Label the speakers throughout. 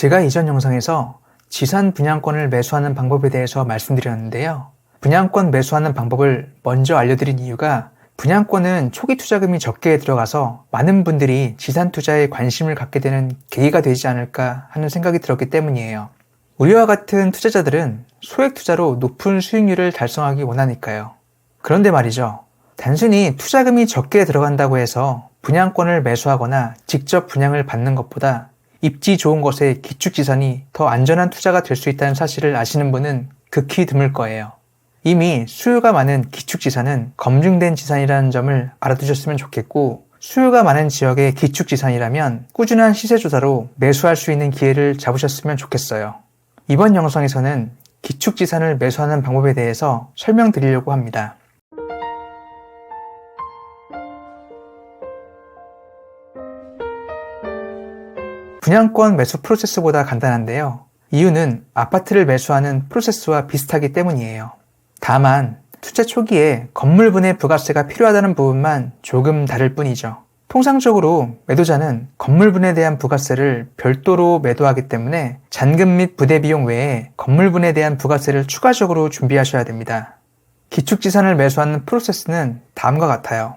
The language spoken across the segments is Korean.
Speaker 1: 제가 이전 영상에서 지산 분양권을 매수하는 방법에 대해서 말씀드렸는데요. 분양권 매수하는 방법을 먼저 알려드린 이유가 분양권은 초기 투자금이 적게 들어가서 많은 분들이 지산 투자에 관심을 갖게 되는 계기가 되지 않을까 하는 생각이 들었기 때문이에요. 우리와 같은 투자자들은 소액 투자로 높은 수익률을 달성하기 원하니까요. 그런데 말이죠. 단순히 투자금이 적게 들어간다고 해서 분양권을 매수하거나 직접 분양을 받는 것보다 입지 좋은 것에 기축지산이 더 안전한 투자가 될 수 있다는 사실을 아시는 분은 극히 드물 거예요. 이미 수요가 많은 기축지산은 검증된 지산이라는 점을 알아두셨으면 좋겠고, 수요가 많은 지역의 기축지산이라면 꾸준한 시세조사로 매수할 수 있는 기회를 잡으셨으면 좋겠어요. 이번 영상에서는 기축지산을 매수하는 방법에 대해서 설명드리려고 합니다. 분양권 매수 프로세스보다 간단한데요. 이유는 아파트를 매수하는 프로세스와 비슷하기 때문이에요. 다만 투자 초기에 건물분의 부가세가 필요하다는 부분만 조금 다를 뿐이죠. 통상적으로 매도자는 건물분에 대한 부가세를 별도로 매도하기 때문에 잔금 및 부대 비용 외에 건물분에 대한 부가세를 추가적으로 준비하셔야 됩니다. 기축지산을 매수하는 프로세스는 다음과 같아요.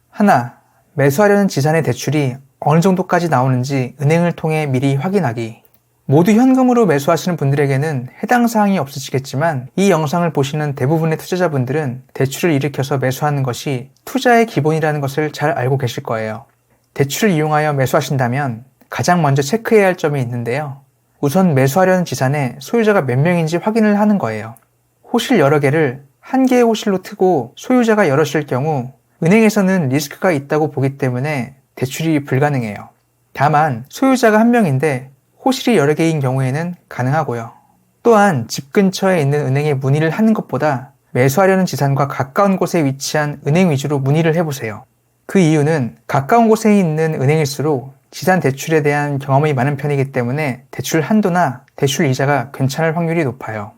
Speaker 1: 하나, 매수하려는 지산의 대출이 어느 정도까지 나오는지 은행을 통해 미리 확인하기. 모두 현금으로 매수하시는 분들에게는 해당 사항이 없으시겠지만 이 영상을 보시는 대부분의 투자자분들은 대출을 일으켜서 매수하는 것이 투자의 기본이라는 것을 잘 알고 계실 거예요. 대출을 이용하여 매수하신다면 가장 먼저 체크해야 할 점이 있는데요. 우선 매수하려는 지산에 소유자가 몇 명인지 확인을 하는 거예요. 호실 여러 개를 한 개의 호실로 트고 소유자가 여럿일 경우 은행에서는 리스크가 있다고 보기 때문에 대출이 불가능해요. 다만 소유자가 한 명인데 호실이 여러 개인 경우에는 가능하고요. 또한 집 근처에 있는 은행에 문의를 하는 것보다 매수하려는 지산과 가까운 곳에 위치한 은행 위주로 문의를 해보세요. 그 이유는 가까운 곳에 있는 은행일수록 지산 대출에 대한 경험이 많은 편이기 때문에 대출 한도나 대출 이자가 괜찮을 확률이 높아요.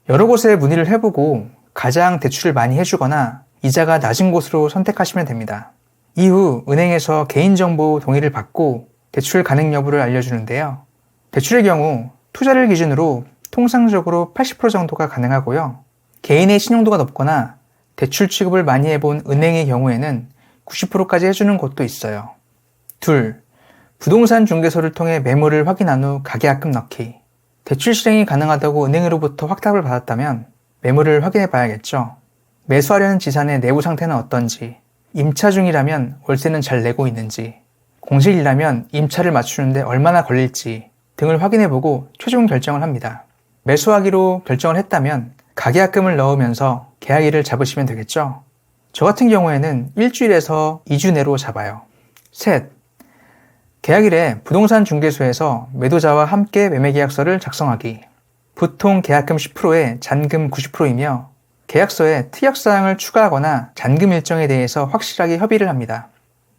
Speaker 1: 여러 곳에 문의를 해보고 가장 대출을 많이 해주거나 이자가 낮은 곳으로 선택하시면 됩니다. 이후 은행에서 개인정보 동의를 받고 대출 가능 여부를 알려주는데요. 대출의 경우 투자를 기준으로 통상적으로 80% 정도가 가능하고요. 개인의 신용도가 높거나 대출 취급을 많이 해본 은행의 경우에는 90%까지 해주는 곳도 있어요. 둘, 부동산 중개소를 통해 매물을 확인한 후 가계약금 넣기. 대출 실행이 가능하다고 은행으로부터 확답을 받았다면 매물을 확인해 봐야겠죠. 매수하려는 지산의 내부 상태는 어떤지, 임차 중이라면 월세는 잘 내고 있는지, 공실이라면 임차를 맞추는데 얼마나 걸릴지 등을 확인해보고 최종 결정을 합니다. 매수하기로 결정을 했다면 가계약금을 넣으면서 계약일을 잡으시면 되겠죠. 저 같은 경우에는 일주일에서 2주 내로 잡아요. 셋, 계약일에 부동산 중개소에서 매도자와 함께 매매계약서를 작성하기. 보통 계약금 10%에 잔금 90%이며 계약서에 특약사항을 추가하거나 잔금 일정에 대해서 확실하게 협의를 합니다.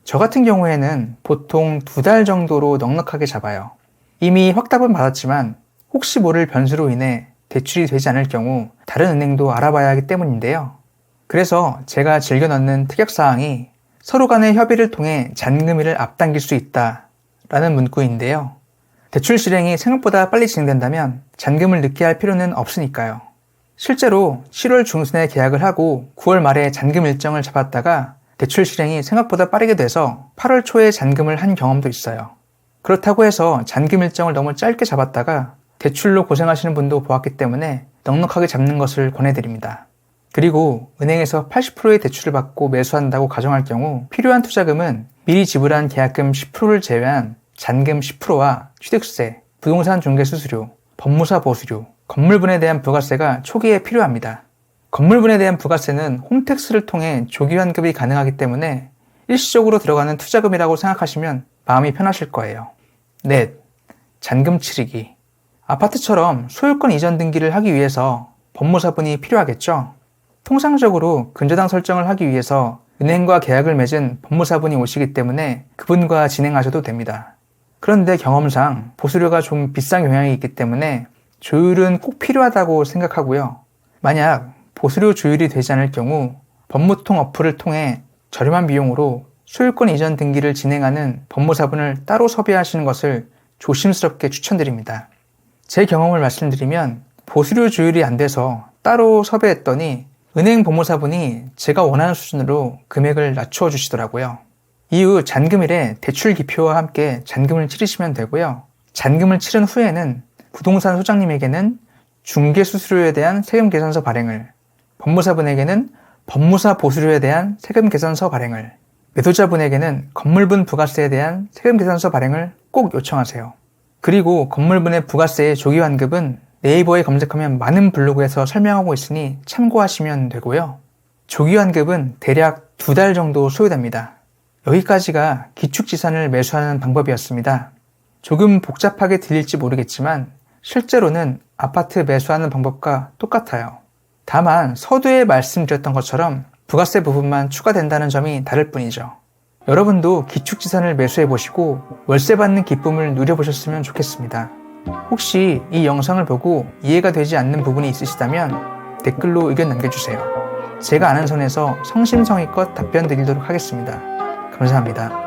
Speaker 1: 저 같은 경우에는 보통 2달 정도로 넉넉하게 잡아요. 이미 확답은 받았지만 혹시 모를 변수로 인해 대출이 되지 않을 경우 다른 은행도 알아봐야 하기 때문인데요. 그래서 제가 즐겨 넣는 특약사항이 서로 간의 협의를 통해 잔금일을 앞당길 수 있다라는 문구인데요. 대출 실행이 생각보다 빨리 진행된다면 잔금을 늦게 할 필요는 없으니까요. 실제로 7월 중순에 계약을 하고 9월 말에 잔금 일정을 잡았다가 대출 실행이 생각보다 빠르게 돼서 8월 초에 잔금을 한 경험도 있어요. 그렇다고 해서 잔금 일정을 너무 짧게 잡았다가 대출로 고생하시는 분도 보았기 때문에 넉넉하게 잡는 것을 권해드립니다. 그리고 은행에서 80%의 대출을 받고 매수한다고 가정할 경우 필요한 투자금은 미리 지불한 계약금 10%를 제외한 잔금 10%와 취득세, 부동산 중개 수수료, 법무사 보수료, 건물분에 대한 부가세가 초기에 필요합니다. 건물분에 대한 부가세는 홈택스를 통해 조기 환급이 가능하기 때문에 일시적으로 들어가는 투자금이라고 생각하시면 마음이 편하실 거예요. 넷, 잔금 치르기. 아파트처럼 소유권 이전 등기를 하기 위해서 법무사분이 필요하겠죠. 통상적으로 근저당 설정을 하기 위해서 은행과 계약을 맺은 법무사분이 오시기 때문에 그분과 진행하셔도 됩니다. 그런데 경험상 보수료가 좀 비싼 경향이 있기 때문에 조율은 꼭 필요하다고 생각하고요. 만약 보수료 조율이 되지 않을 경우 법무통 어플을 통해 저렴한 비용으로 소유권 이전 등기를 진행하는 법무사분을 따로 섭외하시는 것을 조심스럽게 추천드립니다. 제 경험을 말씀드리면 보수료 조율이 안 돼서 따로 섭외했더니 은행 법무사분이 제가 원하는 수준으로 금액을 낮춰 주시더라고요. 이후 잔금일에 대출 기표와 함께 잔금을 치르시면 되고요. 잔금을 치른 후에는 부동산 소장님에게는 중개수수료에 대한 세금 계산서 발행을, 법무사분에게는 법무사 보수료에 대한 세금 계산서 발행을, 매도자분에게는 건물분 부가세에 대한 세금 계산서 발행을 꼭 요청하세요. 그리고 건물분의 부가세의 조기 환급은 네이버에 검색하면 많은 블로그에서 설명하고 있으니 참고하시면 되고요. 조기 환급은 대략 2달 정도 소요됩니다. 여기까지가 기축지산을 매수하는 방법이었습니다. 조금 복잡하게 들릴지 모르겠지만 실제로는 아파트 매수하는 방법과 똑같아요. 다만 서두에 말씀드렸던 것처럼 부가세 부분만 추가된다는 점이 다를 뿐이죠. 여러분도 기축지산을 매수해보시고 월세 받는 기쁨을 누려보셨으면 좋겠습니다. 혹시 이 영상을 보고 이해가 되지 않는 부분이 있으시다면 댓글로 의견 남겨주세요. 제가 아는 선에서 성심성의껏 답변 드리도록 하겠습니다. 감사합니다.